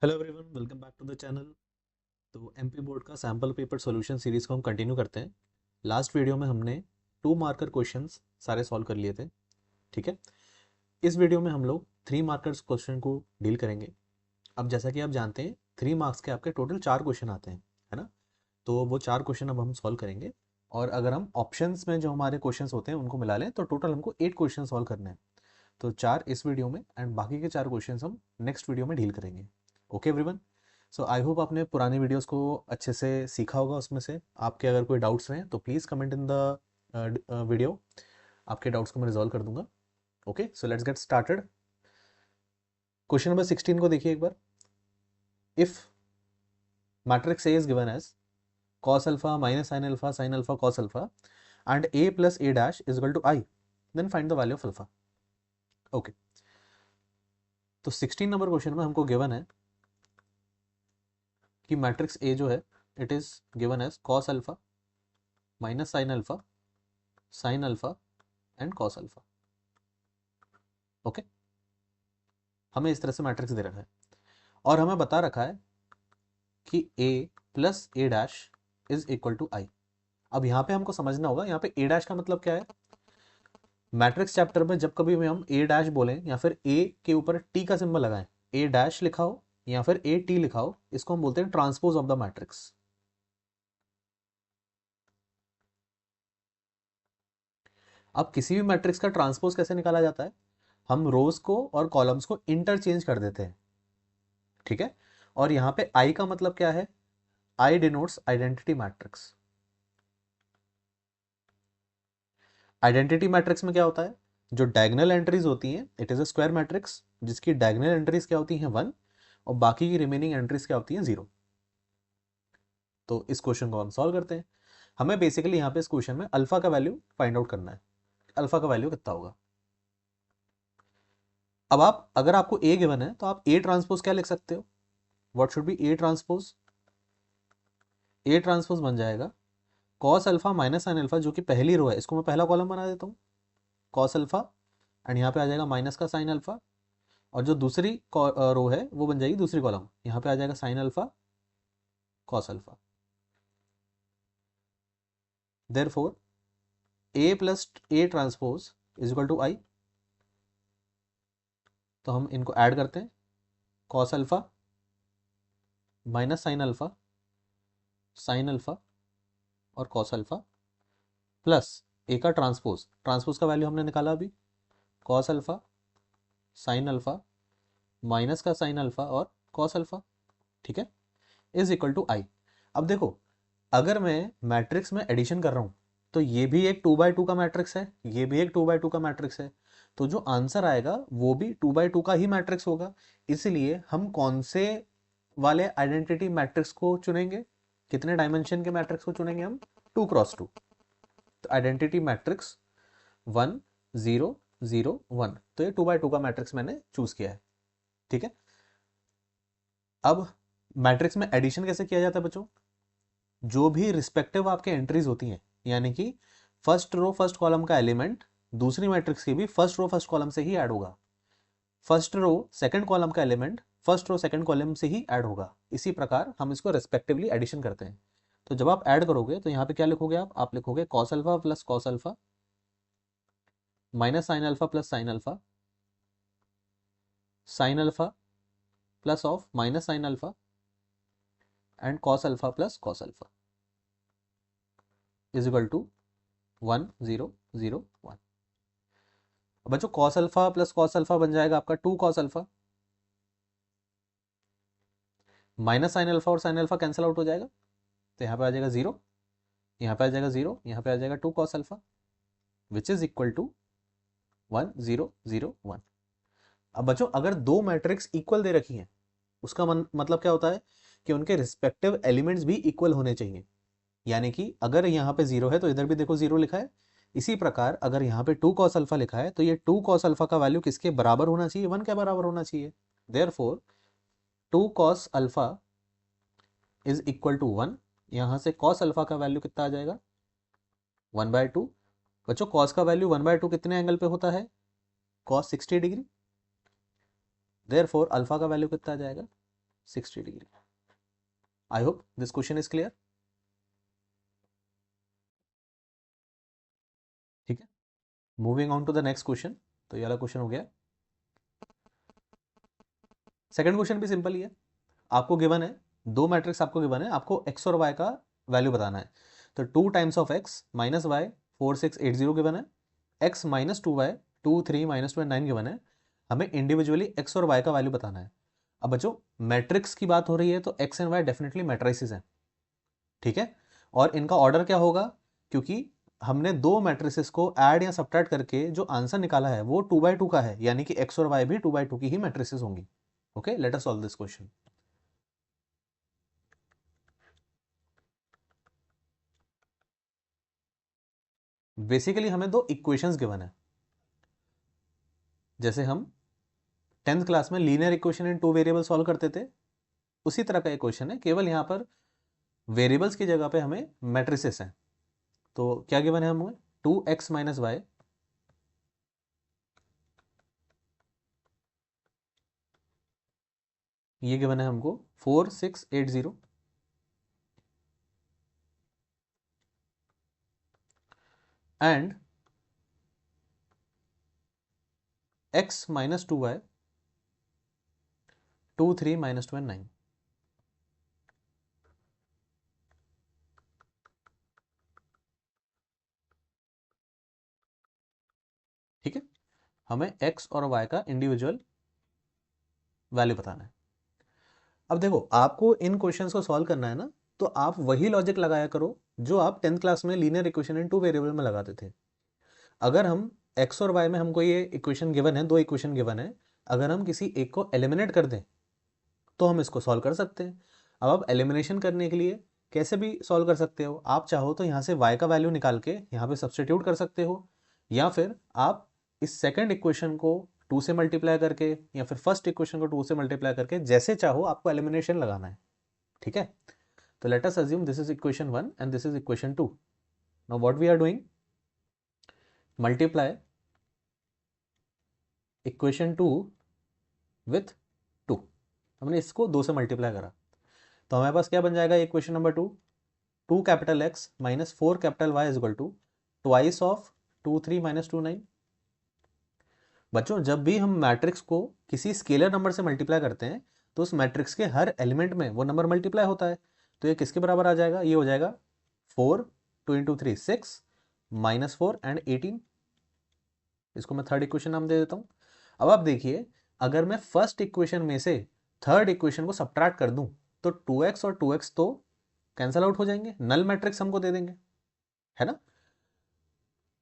Hello everyone, welcome back to the channel. तो MP board का sample paper solution series को हम continue करते हैं। लास्ट वीडियो में हमने 2 मार्कर क्वेश्चंस सारे सॉल्व कर लिए थे। ठीक है। इस वीडियो में हम लोग 3 मार्कर्स क्वेश्चन को डील करेंगे। अब जैसा कि आप जानते हैं 3 मार्क्स के आपके टोटल 4 क्वेश्चन आते हैं, है ना। तो वो 4 क्वेश्चन अब हम सॉल्व करेंगे। और अगर हम ऑप्शंस में जो हमारे क्वेश्चन होते हैं उनको मिला लें तो टोटल हमको 8 क्वेश्चन सॉल्व करने हैं। तो 4 इस वीडियो में एंड बाकी के 4 क्वेश्चन हम नेक्स्ट वीडियो में डील करेंगे। Okay everyone. So I hope आपने पुरानी वीडियोस को अच्छे से सीखा होगा। उसमें से आपके अगर कोई डाउट्स हैं तो please comment in the video. आपके डाउट्स को मैं रिजॉल्व कर दूंगा। Okay, so let's get started. Question number 16 को देखिए एक बार। If matrix A is given as cos alpha minus sin alpha cos alpha and a plus a dash is equal to I, then find the value of alpha. Okay, तो 16 number question में हमको given है कि matrix A जो है it is given as cos alpha minus sin alpha and cos alpha. Okay, हमें इस तरह से मैट्रिक्स दे रखा है और हमें बता रखा है कि a plus a dash is equal to I. अब यहाँ पे हमको समझना होगा यहाँ पे a डैश का मतलब क्या है। मैट्रिक्स चैप्टर में जब कभी भी हम a डैश बोलें या फिर a के ऊपर t का सिंबल लगाएं, a डैश लिखा हो या फिर a t लिखा हो, इसको हम बोलते हैं ट्रांसपोज ऑफ द मैट्रिक्स। अब किसी भी मैट्रिक्स का ट्रांसपोज कैसे निकाला जाता है, हम रोज को और कॉलम्स को इंटरचेंज कर देते हैं। ठीक है। और यहाँ पे आई का मतलब क्या है, I denotes identity matrix. Identity matrix में क्या होता है, जो डायगोनल एंट्रीज होती हैं it is a square matrix जिसकी डायगोनल एंट्रीज क्या होती हैं 1 और बाकी की रिमेनिंग एंट्रीज क्या होती हैं 0। तो इस क्वेश्चन को हम सॉल्व करते हैं। हमें बेसिकली यहाँ पे इस क्वेश्चन में अल्फा का वैल्यू फाइंड आउट करना है। अल्फा का वैल्यू कितना होगा। अब आप अगर आपको ए गिवन है तो आप ए ट्रांसपोज क्या लिख सकते हो, what should be A transpose. A transpose बन जाएगा cos alpha minus sine alpha, जो कि पहली रो है इसको मैं पहला कॉलम बना देता हूँ कॉस अल्फा, एंड यहाँ पे आ जाएगा माइनस का साइन अल्फा। और जो दूसरी रो है वो बन जाएगी दूसरी कॉलम, यहाँ पे आ जाएगा sine alpha cos alpha. Therefore A plus A transpose is equal to I. तो हम इनको ऐड करते हैं, cos alpha minus sine alpha और कॉस अल्फा प्लस ए का ट्रांसपोज, ट्रांसपोज का वैल्यू हमने निकाला अभी, cos alpha sine alpha minus का साइन अल्फा और कॉस अल्फा। ठीक है, इज इक्वल टू आई। अब देखो, अगर मैं मैट्रिक्स में एडिशन कर रहा हूं तो ये भी एक 2x2 का मैट्रिक्स है, ये भी एक 2x2 का मैट्रिक्स है, तो जो आंसर आएगा वो भी 2x2 का ही मैट्रिक्स होगा। इसलिए हम कौन से वाले आइडेंटिटी मैट्रिक्स को चुनेंगे, कितने डायमेंशन के मैट्रिक्स को चुनेंगे हम, 2x2। तो आइडेंटिटी मैट्रिक्स 1 0 0 1, तो ये 2x2 का मैट्रिक्स मैंने चूज किया है। ठीक है। अब मैट्रिक्स में एडिशन कैसे किया जाता है बच्चों, जो भी रिस्पेक्टिव आपके एंट्रीज होती हैं, यानी कि फर्स्ट रो फर्स्ट कॉलम का एलिमेंट दूसरी मैट्रिक्स की भी फर्स्ट रो फर्स्ट कॉलम से ही ऐड होगा, फर्स्ट रो सेकंड कॉलम का element first row second column से ही ऐड होगा। इसी प्रकार हम इसको रिस्पेक्टिवली एडिशन करते हैं। तो जब आप ऐड करोगे तो यहाँ पे क्या लिखोगे, आप लिखोगे cos alpha plus cos alpha minus sine alpha sine alpha plus of minus sine alpha and cos alpha plus cos alpha is equal to 1 0 0 1। बच्चों cos alpha plus cos alpha बन जाएगा आपका 2 cos alpha, minus sine alpha और sine alpha cancel out हो जाएगा, तो यहाँ पे आ जाएगा 0, यहाँ पे आ जाएगा 0, यहाँ पे आ जाएगा 2 cos alpha which is equal to 1 0 0 1। अब बच्चों अगर दो मैट्रिक्स इक्वल दे रखी हैं उसका मतलब क्या होता है कि उनके रिस्पेक्टिव एलिमेंट्स भी इक्वल होने चाहिए। यानी कि अगर यहाँ पे 0 है तो इधर भी देखो 0 लिखा है। इसी प्रकार अगर यहाँ पे 2 कॉस अल्फा लिखा है तो ये 2 कॉस अल्फा का वैल्यू किसके बराबर होना चाहिए, 1 के बराबर होना चाहिए। Therefore 2 cos alpha is equal to 1। यहाँ से कॉस अल्फा का वैल्यू कितना आ जाएगा 1/2। बच्चों कॉस का वैल्यू 1/2 कितने एंगल पे होता है, कॉस 60 डिग्री। देयरफॉर अल्फा का वैल्यू कितना आ जाएगा 60 degree. I hope this question is clear. ठीक है, moving on to the next question. तो ये वाला क्वेश्चन हो गया। सेकंड क्वेश्चन भी सिंपल ही है। आपको गिवन है, दो मैट्रिक्स आपको गिवन है, आपको एक्स और वाई का वैल्यू बताना है। तो 2 times of x minus y 4680 given है, x minus 2y 23 minus 29 given है। हमें इंडिविजुअली एक्स और वाई का वैल्यू बताना है। अब बच्चों मैट्रिक्स की बात हो रही है तो X and Y definitely matrices हैं। ठीक है, और इनका ऑर्डर क्या होगा, क्योंकि हमने दो मैट्रिसेस को ऐड या सब्ट्रैक्ट करके जो आंसर निकाला है वो 2/2 का है, यानी कि एक्स और वाई भी 2/2 की ही मैट्रिसेस होंगी। Okay, let us solve this question. Basically हमें दो इक्वेशंस गिवन है। जैसे हम 10th क्लास में linear equation in two variable solve करते थे, उसी तरह का इक्वेशन है, केवल यहां पर वेरिएबल्स की जगह पे हमें मैट्रिसेस हैं। तो क्या गिवन है हमें, 2x माइनस वाई ये गिवन है हमको 4680 and x minus 2y 23 minus 29। ठीक है, हमें x और y का इंडिविजुअल वैल्यू बताना है। अब देखो आपको इन क्वेश्चंस को सॉल्व करना है ना, तो आप वही लॉजिक लगाया करो जो आप 10th क्लास में linear equation in two variable में लगाते थे। अगर हम x और y में हमको ये इक्वेशन गिवन है, दो इक्वेशन गिवन है, अगर हम किसी एक को एलिमिनेट कर दें तो हम इसको सॉल्व कर सकते हैं। अब आप एलिमिनेशन करने के लिए कैसे भी सॉल्व कर सकते हो, आप चाहो तो यहाँ से y का वैल्यू निकाल के यहाँ पे सब्सटीट्यूट कर सकते हो, या फिर आप इस सेकंड इक्वेशन को 2 से मल्टीप्लाई करके या फिर फर्स्ट इक्वेशन को 2 से मल्टीप्लाई करके, जैसे चाहो आपको एलिमिनेशन लगाना है। ठीक है, तो let us assume this is equation 1 and this is equation 2। Now what we are doing, multiply equation 2 with 2। हमने इसको 2 से मल्टीप्लाई करा तो हमारे पास क्या बन जाएगा, equation number 2, 2 capital X minus 4 capital Y is equal to twice of 2 3 minus 2 9। बच्चों जब भी हम मैट्रिक्स को किसी स्केलर नंबर से मल्टीप्लाई करते हैं तो उस मैट्रिक्स के हर एलिमेंट में वो नंबर मल्टीप्लाई होता है। तो ये किसके बराबर आ जाएगा, ये हो जाएगा 4, 2 इंटू 3 6 माइनस 4 एंड 18। इसको मैं थर्ड इक्वेशन नाम दे देता हूँ। अब आप देखिए, अगर मैं फर्स्ट इक्वेशन में से थर्ड इक्वेशन को सब्ट्रैक्ट कर दूं तो 2x और 2x तो कैंसल आउट हो जाएंगे, नल मैट्रिक्स हमको दे देंगे, है ना।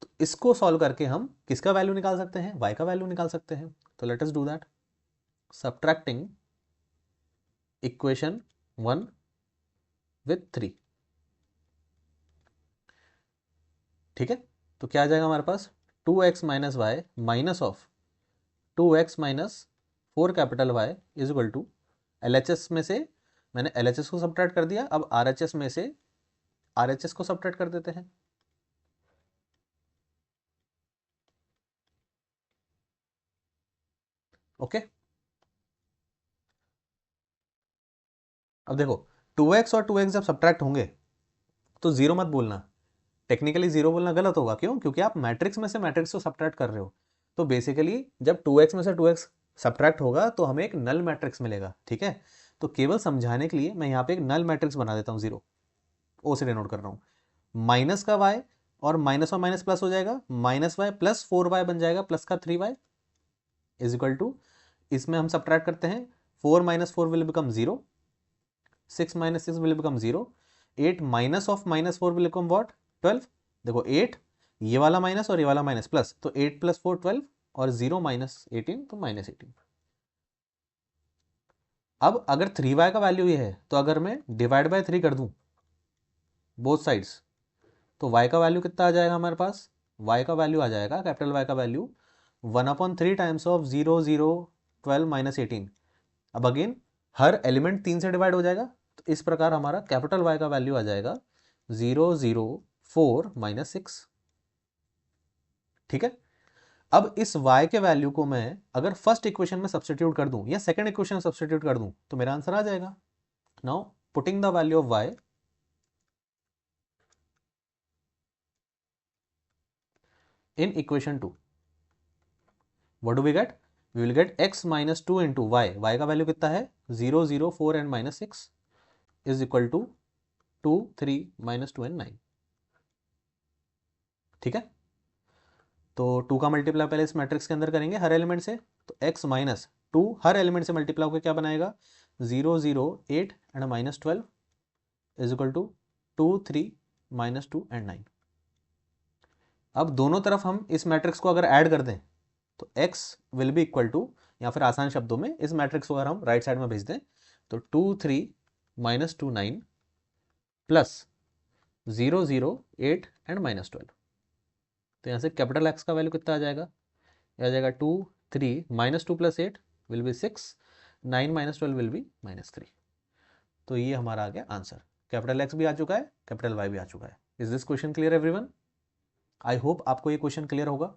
तो इसको सॉल्व करके हम किसका वैल्यू निकाल सकते हैं, y का वैल्यू निकाल सकते हैं। तो let us do that, subtracting equation 1 with 3। ठीक है, तो क्या आ जाएगा हमारे पास, 2x minus Y minus of 2x minus 4 capital y is equal to LHS में से मैंने LHS को सब्ट्रैक्ट कर दिया, अब RHS में से RHS को सब्ट्रैक्ट कर देते हैं। ओके, अब देखो 2x और 2x जब सब्ट्रैक्ट होंगे तो जीरो मत बोलना, टेक्निकली जीरो बोलना गलत होगा। क्यों, क्योंकि आप मैट्रिक्स में से मैट्रिक्स को सब्ट्रैक्ट कर रहे हो। तो बेसिकली जब 2x में से 2x सब्ट्रैक्ट होगा तो हमें एक नल मैट्रिक्स मिलेगा। ठीक है, तो केवल समझाने के लिए मैं यहाँ पे एक नल मैट्रिक्स बना देता हूँ, जीरो ओ से डिनोट कर रहा हूँ। माइनस का y और माइनस प्लस हो जाएगा, माइनस वाई प्लस 4y बन जाएगा प्लस का 3y इज इक्वल टू, इसमें हम सब्ट्रैक्ट करते हैं, 4 minus 4 will become 0, 6 minus 6 will become 0, 8 minus of minus 4 will become what, 12। देखो 8 ये वाला माइनस और ये वाला माइनस प्लस, तो 8 प्लस 4 12 और 0 माइनस 18 तो माइनस 18। अब अगर 3y का वैल्यू ये है तो अगर मैं डिवाइड बाय 3 कर दूं बोथ साइड्स तो y का वैल्यू कितना आ जाएगा हमारे पास, y का वैल्यू आ जाएगा, कैपिटल Y का वैल्यू 1/3 टाइम्स ऑफ 0 0 12 माइनस 18। अब अगेन हर एलिमेंट 3 से डिवाइड हो जाएगा, तो इस प्रकार हमारा कैपिटल Y का वैल्यू आ जाएगा 0 0 4 माइनस 6। ठीक है, अब इस y के वैल्यू को मैं अगर फर्स्ट इक्वेशन में सब्स्टिट्यूट कर दूं या सेकंड इक्वेशन में सब्स्टिट्यूट कर दूं तो मेरा आंसर आ जाएगा। Now putting the value of y in equation 2, what do we get? We will get x minus 2 into y, y का वैल्यू कितना है 0 0 4 and minus 6 is equal to 2 3 minus 2 and 9। ठीक है, तो 2 का मल्टीप्लाई पहले इस मैट्रिक्स के अंदर करेंगे हर एलिमेंट से, तो x माइनस 2 हर एलिमेंट से मल्टीप्लाई होकर क्या बनाएगा 0 0 8 and minus 12 is equal to 2 3 minus 2 and 9। अब दोनों तरफ हम इस मैट्रिक्स को अगर ऐड कर दें तो x will be equal to, या फिर आसान शब्दों में इस मैट्रिक्स को अगर हम राइट साइड में भेज दें तो 2 3 माइनस 2 9 प्लस 0 0 8 एंड माइनस 12। तो यहाँ से कैपिटल एक्स का वैल्यू कितना आ जाएगा, आ जाएगा 2 3 minus 2 plus 8 will be 6 9 minus 12 will be minus 3। तो ये हमारा आ गया आंसर। कैपिटल एक्स भी आ चुका है, कैपिटल वाई भी आ चुका है। Is this question clear everyone? I hope आपको ये क्वेश्चन क्लियर होगा।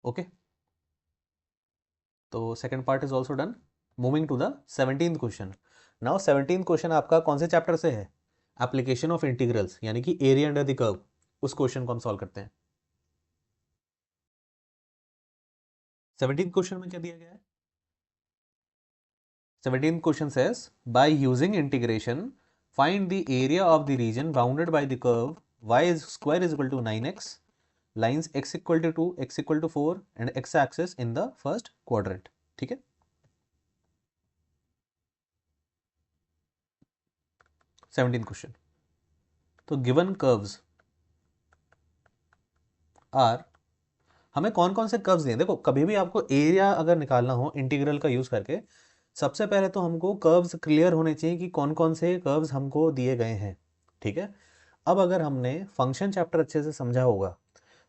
ओके, तो second part is also done. Moving to the 17th question. Now 17th question आपका कौन से चैप्टर से है? एप्लीकेशन ऑफ इंटीग्रल्स, यानी कि एरिया अंडर द कर्व, उस क्वेश्चन को हम सॉल्व करते हैं। 17th क्वेश्चन में क्या दिया गया है? 17th question says by using integration find the area of the region bounded by the curve y square is equal to 9x, lines x equal to 2, x equal to 4 and x axis in the first quadrant। ठीक है, 17th question. तो given curves are, हमें कौन कौन से curves दिए? देखो, कभी भी आपको एरिया अगर निकालना हो इंटीग्रल का यूज करके, सबसे पहले तो हमको कर्व्स क्लियर होने चाहिए कि कौन कौन से कर्व्स हमको दिए गए हैं। ठीक है, अब अगर हमने फंक्शन चैप्टर अच्छे से समझा होगा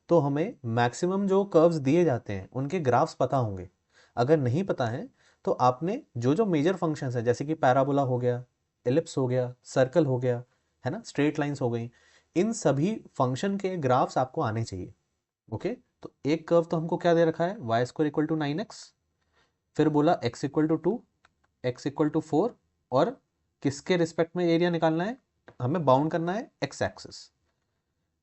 तो हमें मैक्सिमम जो कर्व्स दिए जाते हैं उनके ग्राफ्स पता होंगे। अगर नहीं पता है तो आपने जो जो मेजर फंक्शंस हैं, जैसे कि पैराबोला हो गया, एलिप्स हो गया, सर्कल हो गया, है ना, स्ट्रेट लाइंस हो गई, इन सभी फंक्शन के ग्राफ्स आपको आने चाहिए। ओके, तो एक कर्व तो हमको क्या दे रखा है, Y square equal to 9x, फिर बोला x equal to 2, x equal to 4, और किसके रिस्पेक्ट में एरिया निकालना है, हमें बाउंड करना है x एक्सिस।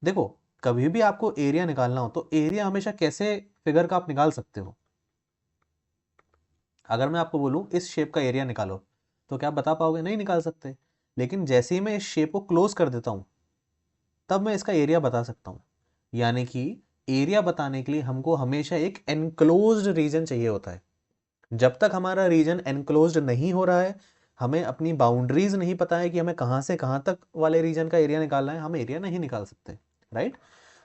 देखो, कभी भी आपको एरिया निकालना हो तो एरिया हमेशा कैसे फिगर का आप निकाल सकते हो? अगर मैं आपको बोलूं इस शेप का एरिया निकालो तो क्या आप बता पाओगे? नहीं निकाल सकते। लेकिन जैसे ही मैं इस शेप को क्लोज कर देता हूं तब मैं इसका एरिया बता सकता हूं। यानी कि एरिया बताने के लिए हमको हमेशा एक एनक्लोज्ड रीजन चाहिए होता है। जब तक हमारा रीजन एनक्लोज्ड नहीं हो रहा है, हमें अपनी बाउंड्रीज नहीं पता है कि हमें कहां से कहां तक वाले रीजन का एरिया निकालना है, हम एरिया नहीं निकाल सकते। राइट,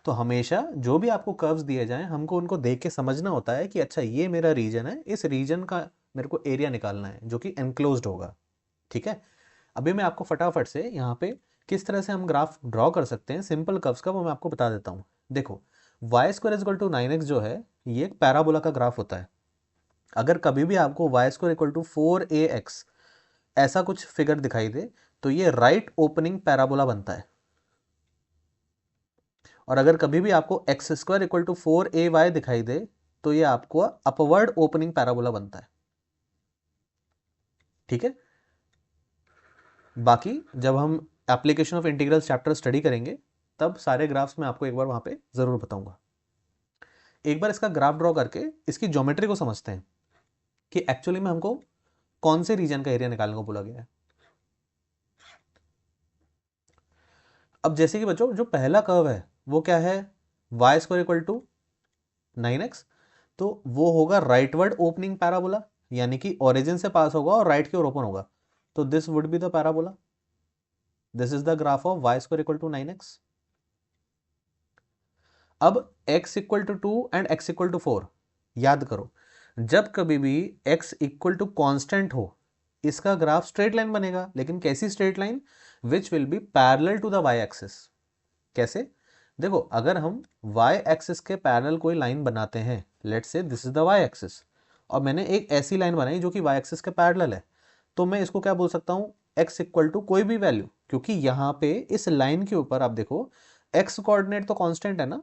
तो हमेशा जो भी आपको कर्व्स दिए जाएं हमको उनको देख के समझना होता है कि अच्छा ये मेरा रीजन है, इस रीजन का मेरे को एरिया निकालना है जो कि एनक्लोज्ड होगा। ठीक है, अभी मैं आपको फटाफट से यहाँ पे किस तरह से हम ग्राफ ड्रॉ कर सकते हैं सिंपल कर्व्स का, वो मैं आपको बता देता हूँ। देखो, Y square equal to 9x जो है ये एक पैराबोला का ग्राफ होता है। अगर कभी भी आपको Y square equal to 4ax ऐसा कुछ फिगर दिखाई दे तो ये राइट ओपनिंग पैराबोला बनता है। और अगर कभी भी आपको x square equal to 4ay दिखाई दे तो ये आपको अपवर्ड ओपनिंग पैराबोला बनता है। ठीक है, बाकी जब हम application of integral chapter study करेंगे तब सारे ग्राफ्स में आपको एक बार वहां पे जरूर बताऊंगा। एक बार इसका ग्राफ ड्रॉ करके इसकी ज्योमेट्री को समझते हैं कि एक्चुअली में हमको कौन से रीजन का एरिया निकालने को बोला गया है। अब जैसे कि बच्चों, जो पहला कर्व है वो क्या है, Y square equal to 9x, तो वो होगा राइटवर्ड ओपनिंग पैराबोला, यानी कि ओरिजिन से पास होगा और राइट की ओर ओपन होगा। तो this would be the parabola, this is the graph of Y square equal to 9x। अब x equal to 2 and x equal to 4, याद करो, जब कभी भी x इक्वल टू कॉन्स्टेंट हो इसका ग्राफ स्ट्रेट लाइन बनेगा। लेकिन कैसी straight line? Which will be parallel to the y axis. कैसे? देखो, अगर हम y एक्सिस के पैरेलल कोई लाइन बनाते हैं, let's say this is the y axis, और मैंने एक ऐसी लाइन बनाई जो कि y एक्सिस के पैरेलल है, तो मैं इसको क्या बोल सकता हूं, x इक्वल टू कोई भी वैल्यू, क्योंकि यहाँ पे इस लाइन के ऊपर आप देखो x कोऑर्डिनेट तो कांस्टेंट है ना,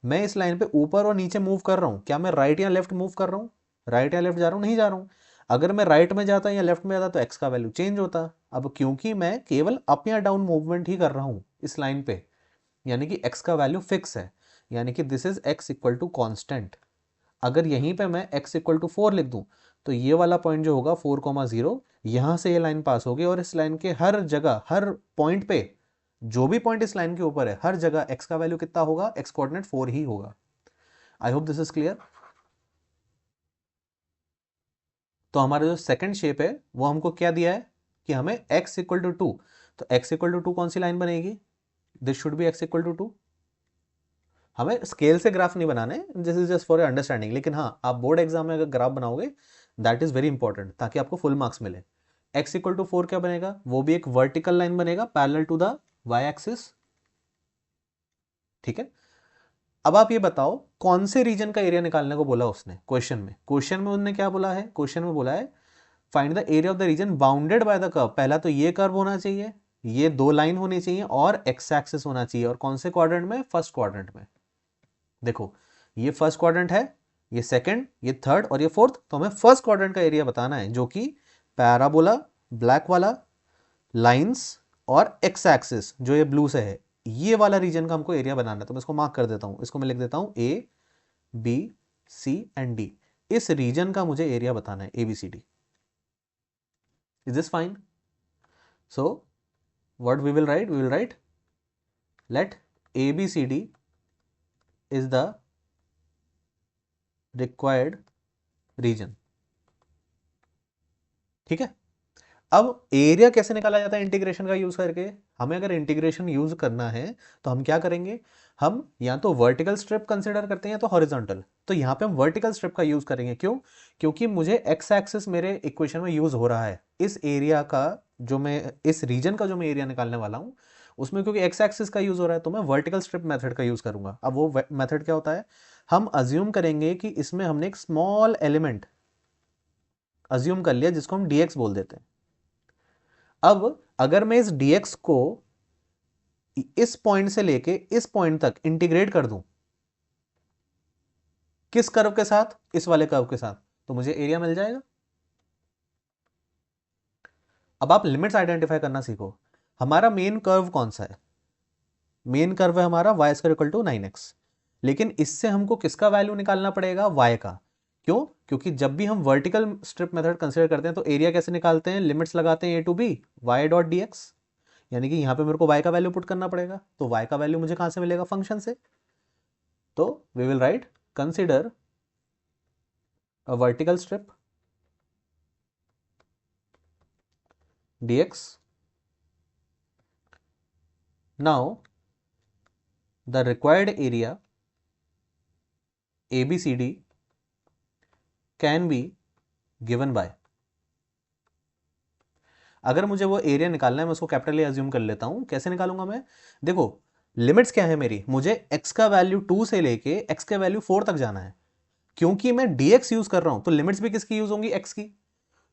मैं इस लाइन पे ऊपर और नीचे मूव कर रहा हूँ, क्या मैं राइट या लेफ्ट मूव कर रहा हूँ, राइट या लेफ्ट जा रहा हूँ, नहीं जा रहा हूँ। अगर मैं राइट में जाता या लेफ्ट में जाता तो x का वैल्यू चेंज होता। अब क्योंकि मैं केवल अप या डाउन मूवमेंट ही कर रहा हूँ इस लाइन पे, यानी कि x का वैल्यू फिक्स है, यानी कि this is x equal to constant. अगर यहीं पे मैं x इक्वल टू 4 लिख दूं तो ये वाला पॉइंट जो होगा 4,0, यहां से ये लाइन पास होगी और इस लाइन के हर जगह, हर पॉइंट पे, जो भी पॉइंट इस लाइन के ऊपर है, हर जगह x का वैल्यू कितना होगा, x कोऑर्डिनेट 4 ही होगा। आई होप दिस इज क्लियर। तो हमारा जो सेकंड शेप है वो हमको क्या दिया है कि हमें x इक्वल टू 2, तो x इक्वल टू 2 कौन सी लाइन बनेगी, this should be x equal to 2। हमें स्केल से ग्राफ नहीं बनाने, this is just for your understanding, लेकिन हाँ आप बोर्ड एग्जाम में अगर ग्राफ बनाओगे दैट इज वेरी इंपॉर्टेंट, ताकि आपको फुल मार्क्स मिले। x इक्वल टू 4 क्या बनेगा, वो भी एक वर्टिकल लाइन बनेगा parallel to the y axis, ठीक है। अब आप ये बताओ कौन से रीजन का एरिया निकालने को बोला उसने क्वेश्चन में उन्होंने क्या बोला है, क्वेश्चन में बोला है find the area of the reason bounded by the curve. पहला तो ये कर्व होना चाहिए, ये दो लाइन होनी चाहिए और एक्स एक्सिस होना चाहिए, और कौन से क्वाड्रेंट में, फर्स्ट क्वाड्रेंट में। देखो ये फर्स्ट क्वाड्रेंट है, ये सेकंड, ये थर्ड और ये फोर्थ, तो हमें फर्स्ट क्वाड्रेंट का एरिया बताना है, जो कि पैराबोला ब्लैक वाला, लाइंस और एक्स एक्सिस जो ये ब्लू से है, ये वाला रीजन का हमको एरिया बनाना है। तो मैं इसको मार्क कर देता हूं, इसको मैं लिख देता हूं A B C and D, इस रीजन का मुझे एरिया बताना है, A B C D. Is this fine? So what we will write let ABCD is the required region, ठीक है। अब एरिया कैसे निकाला जाता है इंटीग्रेशन का यूज करके, हमें अगर इंटीग्रेशन यूज करना है तो हम क्या करेंगे, हम या तो वर्टिकल स्ट्रिप कंसीडर करते हैं या तो हॉरिजॉन्टल। तो यहां पे हम वर्टिकल स्ट्रिप का यूज करेंगे, क्यों, क्योंकि मुझे एक्स एक्सिस मेरे इक्वेशन में यूज हो रहा है, इस एरिया का जो मैं, इस रीजन का जो मैं एरिया निकालने वाला हूं उसमें क्योंकि एक्स एक्सिस का यूज हो रहा है, तो मैं वर्टिकल स्ट्रिप मेथड का यूज करूंगा। अब वो मेथड क्या होता है, हम अज्यूम करेंगे कि इसमें हमने एक स्मॉल एलिमेंट अज्यूम कर लिया जिसको हम dx बोल देते हैं। अब अगर मैं इस dx को इस पॉइंट से लेके इस पॉइंट तक इंटीग्रेट कर दूं, किस कर्व के साथ, इस वाले कर्व के साथ, तो मुझे एरिया मिल जाएगा। अब आप लिमिट्स आइडेंटिफाई करना सीखो। हमारा मेन कर्व कौन सा है, मेन कर्व है हमारा y square equal to 9x, लेकिन इससे हमको किसका वैल्यू निकालना पड़ेगा, y का। क्यों, क्योंकि जब भी हम वर्टिकल स्ट्रिप मेथड कंसीडर करते हैं तो एरिया कैसे निकालते हैं, लिमिट्स लगाते हैं a to b y dot dx, यानी कि यहां पे मेरे को y का वैल्यू पुट करना पड़ेगा, तो y का वैल्यू मुझे कहां से मिलेगा, फंक्शन से। तो we will write consider a vertical strip dx, now the required area ABCD can be given by, अगर मुझे वो एरिया निकालना है मैं उसको कैपिटल ए अज्यूम कर लेता हूं। कैसे निकालूंगा मैं, देखो लिमिट्स क्या है मेरी, मुझे x का वैल्यू 2 से लेके x के वैल्यू 4 तक जाना है। क्योंकि मैं dx यूज कर रहा हूं तो लिमिट्स भी किसकी यूज होंगी, x की।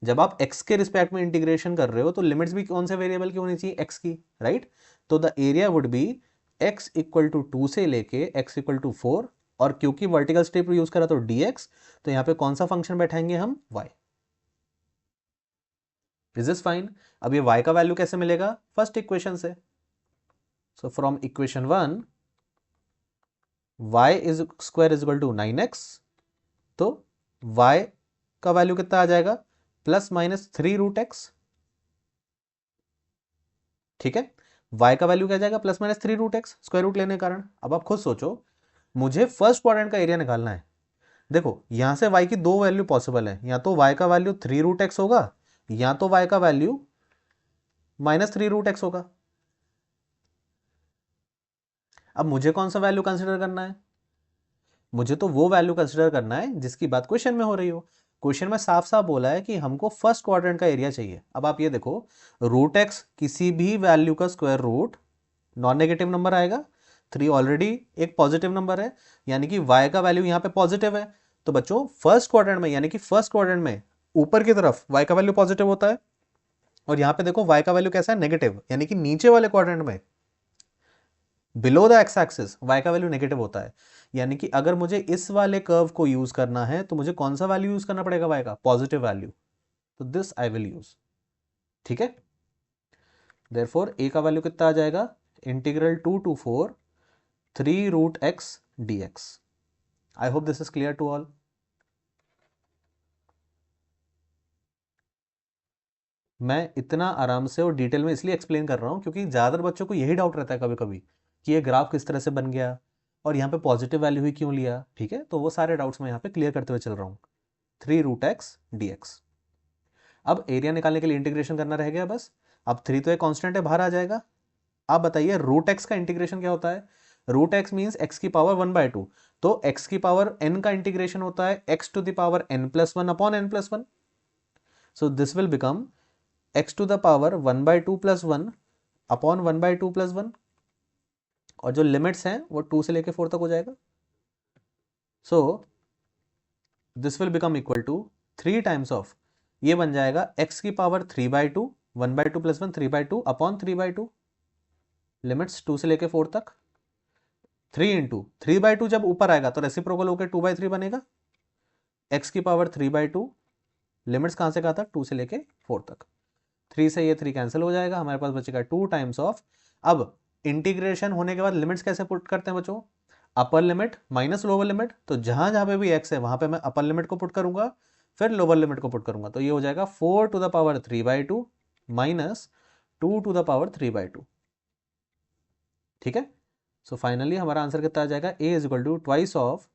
जब आप x के रिस्पेक्ट में इंटीग्रेशन कर रहे हो तो लिमिट्स भी कौन से वेरिएबल की होनी चाहिए, x की, राइट। तो the area would be x equal to 2 से लेके x इक्वल टू 4, और क्योंकि वर्टिकल स्ट्रिप यूज करा तो dx, तो यहां पे कौन सा फंक्शन बैठाएंगे हम, y। Is this fine? अब ये y का वैल्यू कैसे मिलेगा, फर्स्ट इक्वेशन से। So from equation 1 y is square is equal to 9x, तो y का वैल्यू कितना आ जाएगा, प्लस माइनस 3 रूट एक्स, ठीक है। y का वैल्यू क्या आ जाएगा, plus minus 3 root X, square root लेने के कारण। अब आप खुद सोचो, मुझे फर्स्ट क्वाड्रेंट का एरिया निकालना है। देखो यहां से y की दो वैल्यू पॉसिबल है, या तो y का वैल्यू 3 रूट एक्स होगा, या तो y का वैल्यू माइनस 3 रूट एक्स होगा। अब मुझे कौन सा वैल्यू कंसिडर करना है, मुझे तो वो वैल्यू कंसिडर करना है जिसकी बात क्वेश्चन में हो रही हो। क्वेश्चन में साफ साफ बोला है कि हमको फर्स्ट क्वाड्रेंट का एरिया चाहिए। अब आप ये देखो, रूट एक्स किसी भी वैल्यू का square root non negative number आएगा, 3 ऑलरेडी एक पॉजिटिव नंबर है, यानी कि y का वैल्यू यहाँ पे पॉजिटिव है। तो बच्चों फर्स्ट क्वाड्रेंट में, यानी कि फर्स्ट क्वाड्रेंट में ऊपर की तरफ y का वैल्यू पॉजिटिव होता है, और यहाँ पे देखो y का वैल्यू कैसा है, नेगेटिव, यानी कि नीचे वाले क्वाड्रेंट में below the x axis y का वैल्यू नेगेटिव होता है। यानी कि अगर मुझे इस वाले कर्व को यूज करना है तो मुझे कौन सा वैल्यू यूज करना पड़ेगा y का, पॉजिटिव वैल्यू, तो दिस आई विल यूज। ठीक है, देयरफॉर a का वैल्यू कितना आ जाएगा, integral 2 to 4 3√x dx। I hope this is clear to all. मैं इतना आराम से और डिटेल में इसलिए एक्सप्लेन कर रहा हूँ क्योंकि ज़्यादातर बच्चों को यही डाउट रहता है कभी कभी कि ये ग्राफ किस तरह से बन गया और यहाँ पे पॉजिटिव वैल्यू ही क्यों लिया। ठीक है, तो वो सारे डाउट्स मैं यहाँ पे क्लियर करते हुए चल रहा हूँ। 3√x dx। अब एरिया निकालने के लिए इंटीग्रेशन करना रह गया बस। अब 3 तो एक कांस्टेंट है, बाहर आ जाएगा। आप बताइए रूट एक्स का इंटीग्रेशन क्या होता है। रूट एक्स मीन्स एक्स की पावर 1/2, तो एक्स की पावर n का इंटीग्रेशन होता है x to the power n+1 upon n+1। So this will become x to the power 1/2 + 1 upon 1/2 + 1, और जो लिमिट्स हैं वो 2 से लेके 4 तक हो जाएगा। So this will become equal to 3 times of, ये बन जाएगा x की पावर 3/2, 1/2 + 1 3/2 अपॉन 3/2, लिमिट्स 2 से लेके 4 तक। 3 इंटू 3/2 जब ऊपर आएगा तो रेसिप्रोकल होकर 2/3 बनेगा। x की पावर 3/2, लिमिट्स कहां से कहा था, 2 से लेके 4 तक। 3 से ये 3 कैंसिल हो जाएगा, हमारे पास बचेगा 2 टाइम्स ऑफ। अब इंटीग्रेशन होने के बाद लिमिट्स कैसे पुट करते हैं बच्चों, upper limit minus lower limit, तो जहां जहां पे भी x है वहां पे मैं अपर लिमिट को पुट करूंगा, फिर लोअर लिमिट को पुट करूंगा, तो ये हो जाएगा 4 to the power 3/2 minus 2 to the power 3/2। ठीक है, सो फाइनली हमारा आंसर कितना आ जाएगा, a is equal to twice of,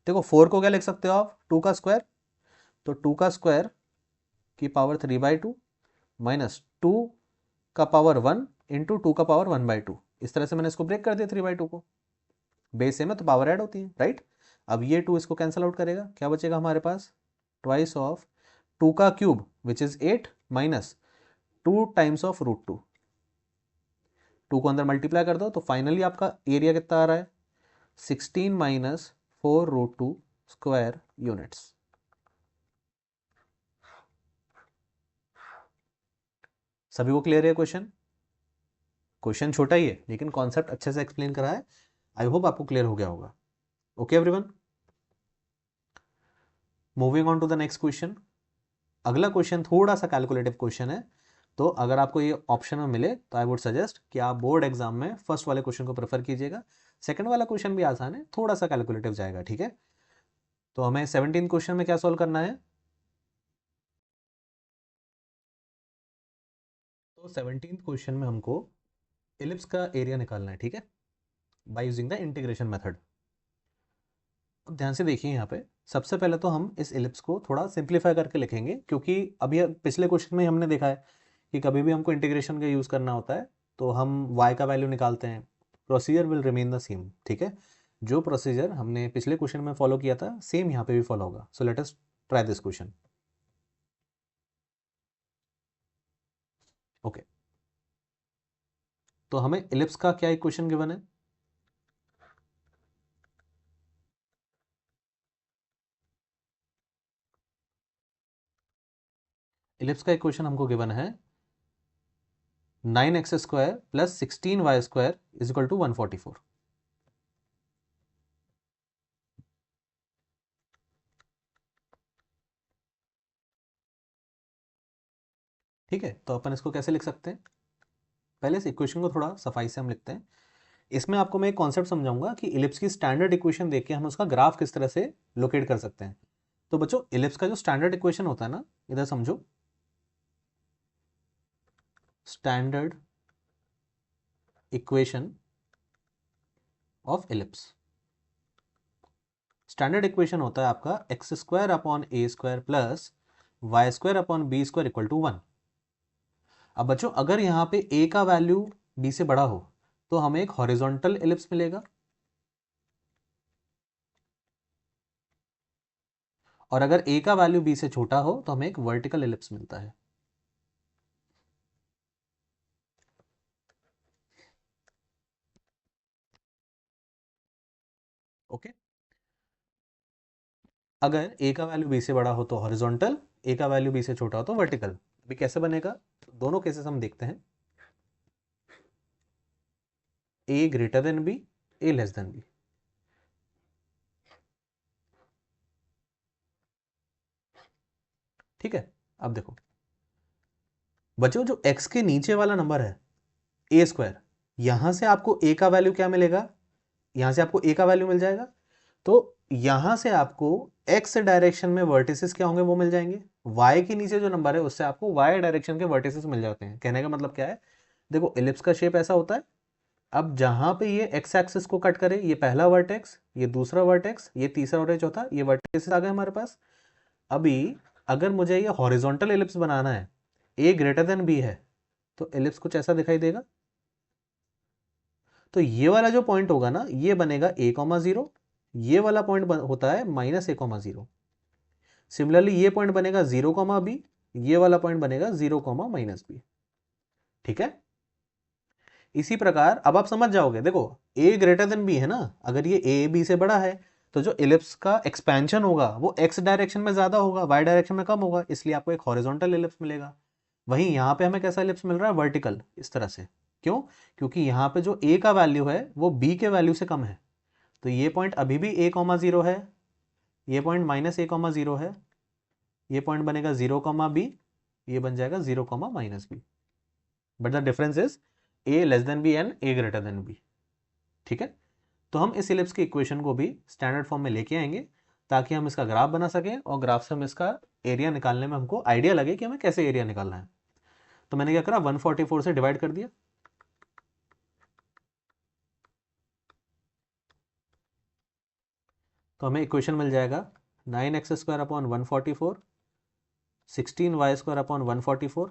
देखो 4 को क्या लिख सकते हो आप, 2 का स्क्वायर, तो 2 का स्क्वायर की पावर 3/2 माइनस 2 का पावर 1 इंटू 2 का पावर 1/2। इस तरह से मैंने इसको ब्रेक कर दिया 3/2 को, बेस सेम है तो पावर ऐड होती है, राइट। अब ये 2 इसको कैंसिल आउट करेगा, क्या बचेगा हमारे पास, ट्वाइस ऑफ 2 का cube which is 8 minus 2 times of √2। 2 को अंदर मल्टीप्लाई कर दो तो फाइनली आपका एरिया कितना आ रहा है, 16 माइनस 4√2 स्क्वायर यूनिट्स। सभी को क्लियर है क्वेश्चन। क्वेश्चन छोटा ही है लेकिन कॉन्सेप्ट अच्छे से एक्सप्लेन करा है, आई होप आपको क्लियर हो गया होगा। Okay everyone, moving on to the next question. अगला क्वेश्चन थोड़ा सा कैलकुलेटिव क्वेश्चन है, तो अगर आपको ये ऑप्शन में मिले तो आई वुड सजेस्ट कि आप बोर्ड एग्जाम में फर्स्ट वाले क्वेश्चन को प्रेफर कीजिएगा। सेकंड वाला क्वेश्चन भी आसान है, थोड़ा सा कैलकुलेटिव जाएगा। ठीक है, तो हमें 17 क्वेश्चन में क्या सॉल्व करना है, तो 17 क्वेश्चन में हमको एलिप्स का एरिया निकालना है। ठीक है, by using the integration method. अब ध्यान से देखिए, यहाँ पे सबसे पहले तो हम इस एलिप्स को थोड़ा सिंप्लीफाई करके लिखेंगे, क्योंकि अभी पिछले क्वेश्चन में हमने देखा है कि कभी भी हमको इंटीग्रेशन का यूज़ करना होता है तो हम y का वैल्यू निकालते हैं, procedure will remain the same. ठीक है, जो प्रोसीजर हमने पिछले क्वेश्चन में फॉलो किया था सेम यहाँ पे भी फॉलो होगा। So let us try this question. Okay, तो हमें एलिप्स का क्या इक्वेशन गिवन है, एलिप्स का इक्वेशन हमको गिवन है 9x² + 16y² = 144। ठीक है, तो अपन इसको कैसे लिख सकते हैं, पहले इस इक्वेशन को थोड़ा सफाई से हम लिखते हैं। इसमें आपको मैं एक कॉन्सेप्ट समझाऊंगा कि इलिप्स की स्टैंडर्ड इक्वेशन देख के हम उसका ग्राफ किस तरह से लोकेट कर सकते हैं। तो बच्चों, इलिप्स का जो स्टैंडर्ड इक्वेशन होता है ना, इधर समझो, standard equation of ellipse. Standard equation होता है आपका x² upon a² plus y² upon b² equal to 1। अब बच्चों, अगर यहाँ पे a का वैल्यू b से बड़ा हो तो हमें एक हॉरिजॉन्टल इलिप्स मिलेगा, और अगर a का वैल्यू b से छोटा हो तो हमें एक वर्टिकल इलिप्स मिलता है। ओके, अगर a का वैल्यू b से बड़ा हो तो हॉरिजॉन्टल, a का वैल्यू b से छोटा हो तो वर्टिकल। भी कैसे बनेगा, दोनों केसेस हम देखते हैं। ए ग्रेटर देन बी, ए लेस देन बी। ठीक है, अब देखो बच्चों, जो x के नीचे वाला नंबर है ए स्क्वायर, यहां से आपको a का वैल्यू क्या मिलेगा, यहां से आपको a का वैल्यू मिल जाएगा। तो यहां से आपको x डायरेक्शन में वर्टिसेस क्या होंगे वो मिल जाएंगे। y के नीचे जो नंबर है उससे आपको y डायरेक्शन के वर्टिसेस मिल जाते हैं। कहने का मतलब क्या है, देखो एलिप्स का शेप ऐसा होता है। अब जहां पे ये x एक्सिस को कट करे, ये पहला वर्टेक्स, ये दूसरा वर्टेक्स, ये तीसरा और ये चौथा, ये वर्टिसेस आ गए हमारे पास। अभी अगर मुझे ये हॉरिजॉन्टल एलिप्स बनाना है, a ग्रेटर देन b है, तो एलिप्स कुछ ऐसा दिखाई देगा। तो ये वाला जो पॉइंट होगा ना, ये बनेगा a,0, ये वाला पॉइंट होता है -a,0। सिमिलरली ये पॉइंट बनेगा 0,b, ये वाला पॉइंट बनेगा 0,-b। ठीक है, इसी प्रकार अब आप समझ जाओगे। देखो a ग्रेटर देन b है ना, अगर ये a b से बड़ा है तो जो एलिप्स का एक्सपेंशन होगा वो x डायरेक्शन में ज्यादा होगा, y डायरेक्शन में कम होगा, इसलिए आपको एक हॉरिजॉन्टल एलिप्स मिलेगा। वहीं यहां पे हमें कैसा एलिप्स मिल रहा है, वर्टिकल, इस तरह से। क्यों, क्योंकि यहाँ पे जो a का वैल्यू है वो b के वैल्यू से कम है। तो ये पॉइंट अभी भी a,0 है, ये पॉइंट -a,0 है, ये पॉइंट बनेगा 0,b, ये बन जाएगा 0,-b। But the difference is a less than b and a greater than b। ठीक है, तो हम इस इलिप्स की इक्वेशन को भी स्टैंडर्ड फॉर्म में लेके आएंगे ताकि हम इसका ग्राफ बना सकें और ग्राफ से हम इसका एरिया निकालने में हमको आइडिया लगे कि हमें कैसे एरिया निकालना है। तो मैंने क्या करा, 144 से डिवाइड कर दिया। तो हमें इक्वेशन मिल जाएगा 9x² upon 144, 16y² upon 144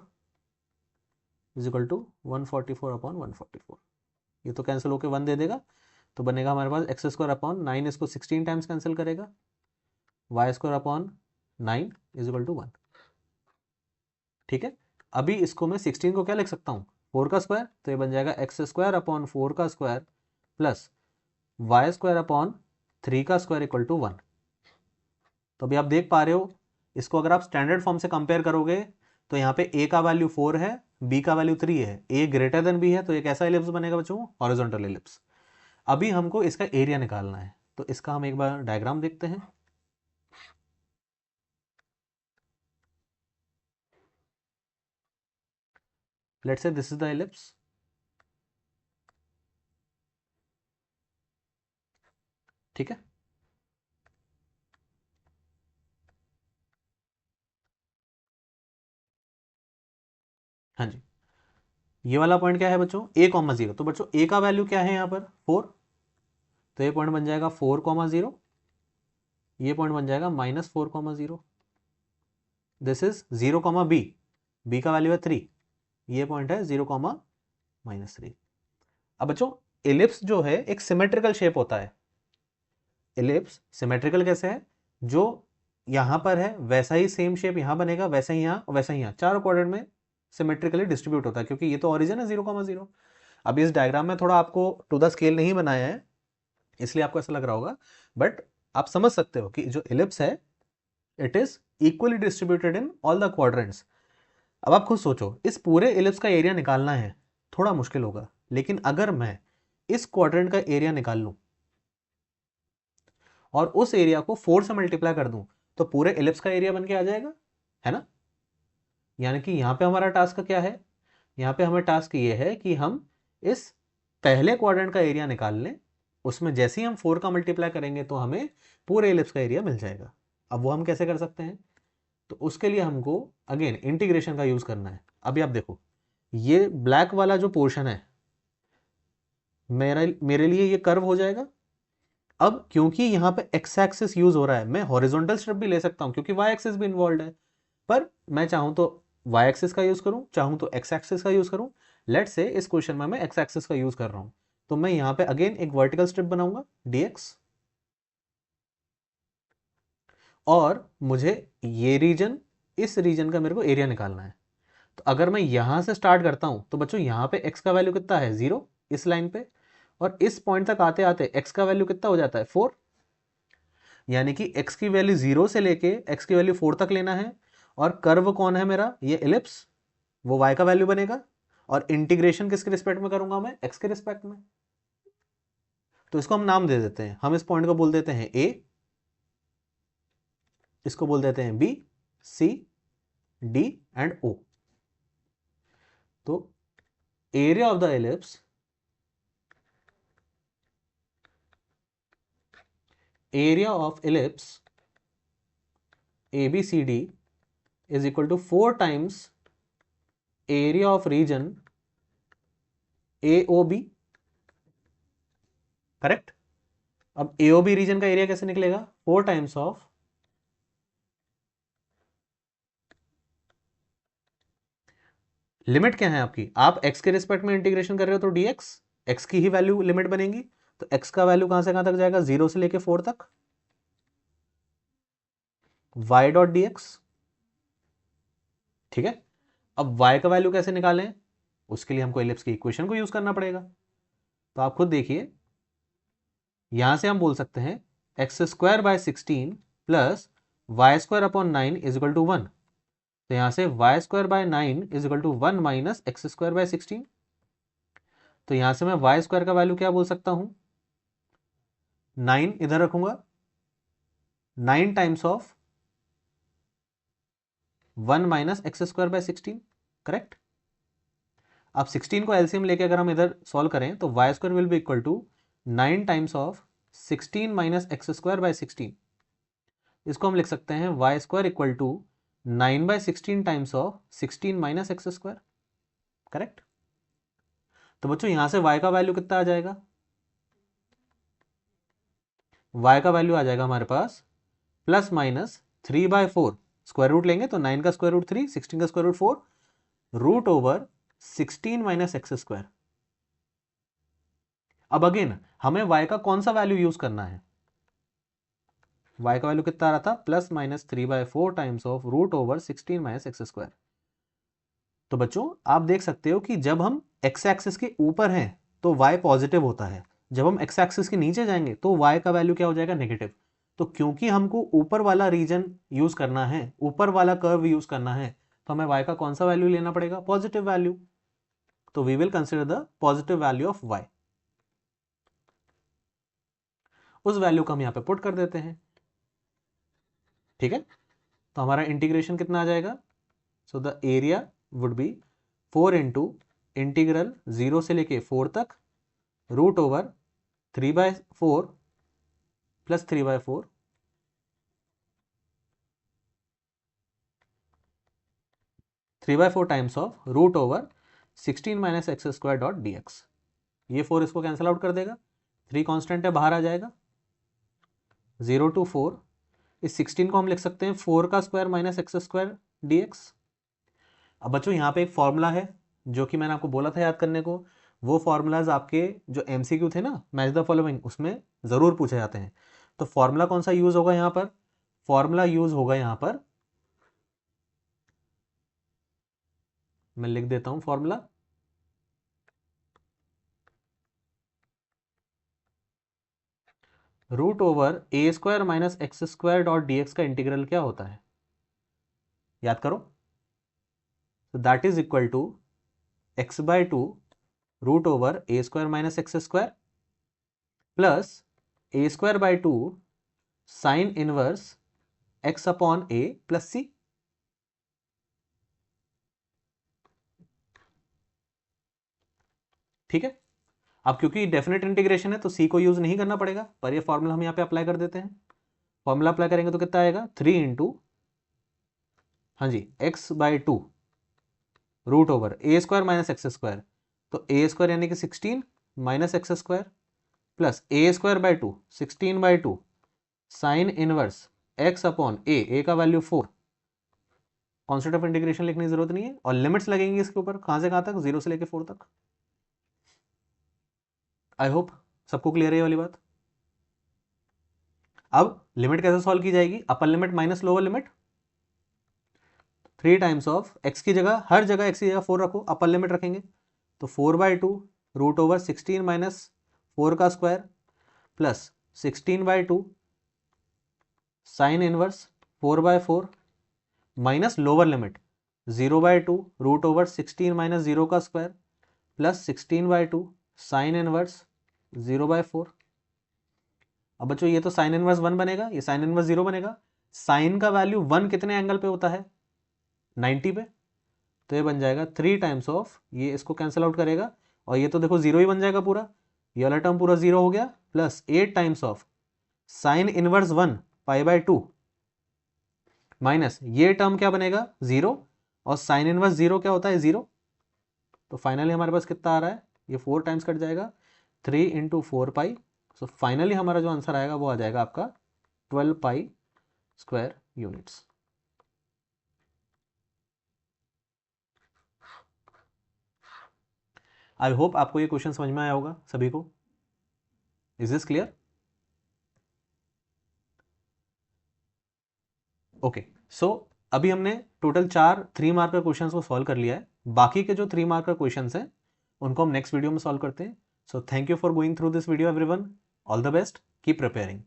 is equal to 144 upon 144। ये तो कैंसिल होकर 1 दे देगा, तो बनेगा हमारे पास x² अपॉन 9, इसको 16 टाइम्स कैंसिल करेगा, y² upon 9 is equal to 1। ठीक है, अभी इसको मैं 16 को क्या लिख सकता हूँ, 4 का स्क्वायर, तो ये बन जाएगा x² अपॉन 4 का स्क्वायर प्लस y² अपॉन 3 का स्क्वायर इक्वल टू 1। तो अभी आप देख पा रहे हो, इसको अगर आप स्टैंडर्ड फॉर्म से कंपेयर करोगे तो यहाँ पे a का वैल्यू 4 है, b का वैल्यू 3 है, a ग्रेटर देन b है, तो ये कैसा एलिप्स बनेगा बच्चों, हॉरिजॉन्टल एलिप्स। अभी हमको इसका एरिया निकालना है, तो इसका हम एक बार डायग्राम देखते हैं। Let's say this is the ellipse. ठीक है, हाँ जी, ये वाला पॉइंट क्या है बच्चों, a,0। तो बच्चों a का वैल्यू क्या है यहाँ पर, 4, तो ये पॉइंट बन जाएगा 4,0, ये पॉइंट बन जाएगा -4,0। दिस इज 0,b, b का वैल्यू है 3, ये पॉइंट है 0,-3। अब बच्चों एलिप्स जो है एक सिमेट्रिकल शेप होता है। एलिप्स सिमेट्रिकल कैसे है, जो यहां पर है वैसा ही सेम शेप यहां बनेगा, वैसा ही यहां, वैसा ही यहां, चारों क्वाड्रेंट में सिमेट्रिकली डिस्ट्रीब्यूट होता है, क्योंकि ये तो ओरिजिन है 0,0। अब इस डायग्राम में थोड़ा आपको टू द स्केल नहीं बनाया है, इसलिए आपको ऐसा लग रहा होगा, बट आप समझ सकते हो कि जो एलिप्स है it is equally distributed in all the quadrants. अब आप खुद सोचो, इस पूरे एलिप्स का एरिया निकालना है, थोड़ा मुश्किल होगा, लेकिन अगर मैं इस क्वाड्रेंट का एरिया निकाल लूं और उस एरिया को 4 से मल्टीप्लाई कर दूं, तो पूरे एलिप्स का एरिया बन के आ जाएगा, है ना। यानी कि यहां पे हमारा टास्क क्या है, यहां पे हमें टास्क ये है कि हम इस पहले क्वाड्रेंट का एरिया निकाल लें, उसमें जैसे ही हम 4 का मल्टीप्लाई करेंगे तो हमें पूरे एलिप्स का एरिया मिल जाएगा। अब वो हम कैसे कर सकते हैं, तो उसके लिए हमको अगेन इंटीग्रेशन का यूज करना है। अभी आप देखो, ये ब्लैक वाला जो पोर्शन है मेरे लिए ये कर्व हो जाएगा। अब क्योंकि यहां पे एक्स एक्सिस यूज हो रहा है, मैं हॉरिजॉन्टल स्ट्रिप भी ले सकता हूं क्योंकि वाई एक्सिस भी इन्वॉल्व है, पर मैं चाहूं तो वाई एक्सिस का यूज करूं, चाहूं तो एक्स एक्सिस का यूज करूं। लेट से इस क्वेश्चन में मैं एक्स एक्सिस का यूज कर रहा हूं, तो मैं यहां पे अगेन एक वर्टिकल स्ट्रिप बनाऊंगा dx, और मुझे ये रीजन, इस रीजन का मेरे को एरिया निकालना है। तो अगर मैं यहां से स्टार्ट करता हूं तो बच्चों यहां पे x का वैल्यू कितना है, 0 इस लाइन पे, और इस पॉइंट तक आते आते x का वैल्यू कितना हो जाता है, 4। यानी कि x की वैल्यू 0 से लेके x की वैल्यू 4 तक लेना है, और कर्व कौन है मेरा, ये एलिप्स, वो y का वैल्यू बनेगा, और इंटीग्रेशन किसके रिस्पेक्ट में करूंगा मैं, x के रिस्पेक्ट में। तो इसको हम नाम दे देते हैं, हम इस पॉइंट को बोल देते हैं a, इसको बोल देते हैं b, c, d and o। तो area of the ellipse, area of ellipse ABCD is equal to 4 times area of region AOB, correct. अब AOB रीजन का एरिया कैसे निकलेगा, 4 टाइम्स ऑफ लिमिट क्या है आपकी, आप x के रिस्पेक्ट में इंटीग्रेशन कर रहे हो तो dx, x की ही वैल्यू लिमिट बनेगी, तो x का वैल्यू कहां से कहां तक जाएगा, 0 से लेके 4 तक, y डॉट dx, ठीक है। अब y का वैल्यू कैसे निकालें, उसके लिए हमको एलिप्स की इक्वेशन को यूज करना पड़ेगा। तो आप खुद देखिए, यहां से हम बोल सकते हैं X square by 16 plus Y square upon 9 is equal to 1। तो यहां से Y square by 9 is equal to 1 minus x square by 16। तो यहां से मैं वाई स्क्वायर का वैल्यू क्या बोल सकता हूं, 9 इधर रखूंगा, 9 times of 1 minus x square by 16, correct. अब 16 को एलसीएम लेके अगर हम इधर सॉल्व करें तो Y square will be equal to 9 times of 16 minus x square by 16। इसको हम लिख सकते हैं Y square equal to 9 by 16 times of 16 minus x square, correct. तो बच्चों यहां से y का वैल्यू कितना आ जाएगा, y का वैल्यू आ जाएगा हमारे पास प्लस माइनस 3/4, स्क्वायर रूट लेंगे तो 9 का स्क्वायर रूट 3, 16 का square root 4, root over 16 minus x square. अब अगेन हमें y का कौन सा वैल्यू यूज करना है, y का वैल्यू कितना आ रहा था, plus minus 3/4 times of root over 16 minus x square. तो बच्चों आप देख सकते हो कि जब हम एक्स एक्सिस के ऊपर हैं तो y पॉजिटिव होता है, जब हम एक्स एक्सिस के नीचे जाएंगे तो y का वैल्यू क्या हो जाएगा, नेगेटिव। तो क्योंकि हमको ऊपर वाला रीजन यूज करना है, ऊपर वाला कर्व यूज करना है, तो हमें y का कौन सा वैल्यू लेना पड़ेगा, पॉजिटिव वैल्यू। तो we will consider the positive value of y, उस वैल्यू को हम यहां पे पुट कर देते हैं, ठीक है। तो हमारा इंटीग्रेशन कितना आ जाएगा, so the area would be 4 into integral 0 से लेके 4 तक root over 3/4 plus 3/4 3/4 times of root over 16 minus x square dot D X. ये 4 इसको कैंसिल आउट कर देगा, 3 कांस्टेंट है बाहर आ जाएगा, 0 टू 4। इस 16 को हम लिख सकते हैं 4 का square minus x square D x. अब बच्चों यहाँ पे एक फॉर्मूला है जो कि मैंने आपको बोला था याद करने को, वो फॉर्मूलाज आपके जो एमसीक्यू थे ना, मैच द फॉलोइंग, उसमें ज़रूर पूछे जाते हैं। तो फॉर्मूला कौन सा यूज होगा यहाँ पर, फॉर्मूला यूज होगा यहाँ पर, मैं लिख देता हूं formula, root over a square minus x square dot D x का इंटीग्रल क्या होता है, याद करो। तो that is equal to x/2 root over a square minus x square plus a square by 2 sine inverse x upon a plus c. ठीक है। अब क्योंकि डेफिनेट इंटीग्रेशन है तो सी को यूज नहीं करना पड़ेगा, पर ये फॉर्मूला हम यहाँ पे अप्लाई कर देते हैं। फॉर्मूला अप्लाई करेंगे तो कितना आएगा, 3 इंटू, हाँ जी, x/2 root over a square minus x square, तो ए स्क्वायर यानी कि 16 minus x square plus a square by 2 16/2 sine inverse x upon a का वैल्यू 4। कॉन्सेप्ट ऑफ इंटीग्रेशन लिखने की जरूरत नहीं है, और लिमिट्स लगेंगी इसके ऊपर, कहां से कहां तक, 0 से लेके 4 तक। आई होप सबको क्लियर है ये वाली बात। अब लिमिट कैसे सॉल्व की जाएगी, upper limit minus lower limit, 3 times of x की जगह, हर जगह एक्स की जगह 4 रखो, अपर लिमिट रखेंगे तो 4/2 रूट ओवर 16 माइनस 4 का square plus 16/2 sine inverse 4/4 minus lower limit 0/2 root over 16 minus 0 का स्क्वायर प्लस 16/2 साइन इनवर्स 0/4। अब बच्चों ये तो साइन इनवर्स 1 बनेगा, ये साइन इनवर्स 0 बनेगा। साइन का वैल्यू 1 कितने एंगल पे होता है? 90 पे। तो ये बन जाएगा 3 टाइम्स ऑफ, ये इसको कैंसिल आउट करेगा और ये तो देखो 0 ही बन जाएगा पूरा, ये वाला टर्म पूरा 0 हो गया, plus 8 times of sine inverse 1 π/2 minus ये टर्म क्या बनेगा 0 और साइन इनवर्स 0 क्या होता है 0। तो फाइनली हमारे पास कितना आ रहा है, ये 4 टाइम्स कट जाएगा, 3 × 4π। सो फाइनली हमारा जो आंसर आएगा वो आ जाएगा आपका 12 पाई स्क्वायर यूनिट्स। आई होप आपको ये क्वेश्चन समझ में आया होगा सभी को। Is this clear? ओके, सो अभी हमने टोटल 4 3 मार्क का क्वेश्चन को सॉल्व कर लिया है। बाकी के जो 3 मार्क का क्वेश्चन हैं उनको हम नेक्स्ट वीडियो में सॉल्व करते हैं। So thank you for going through this video everyone. All the best, keep preparing.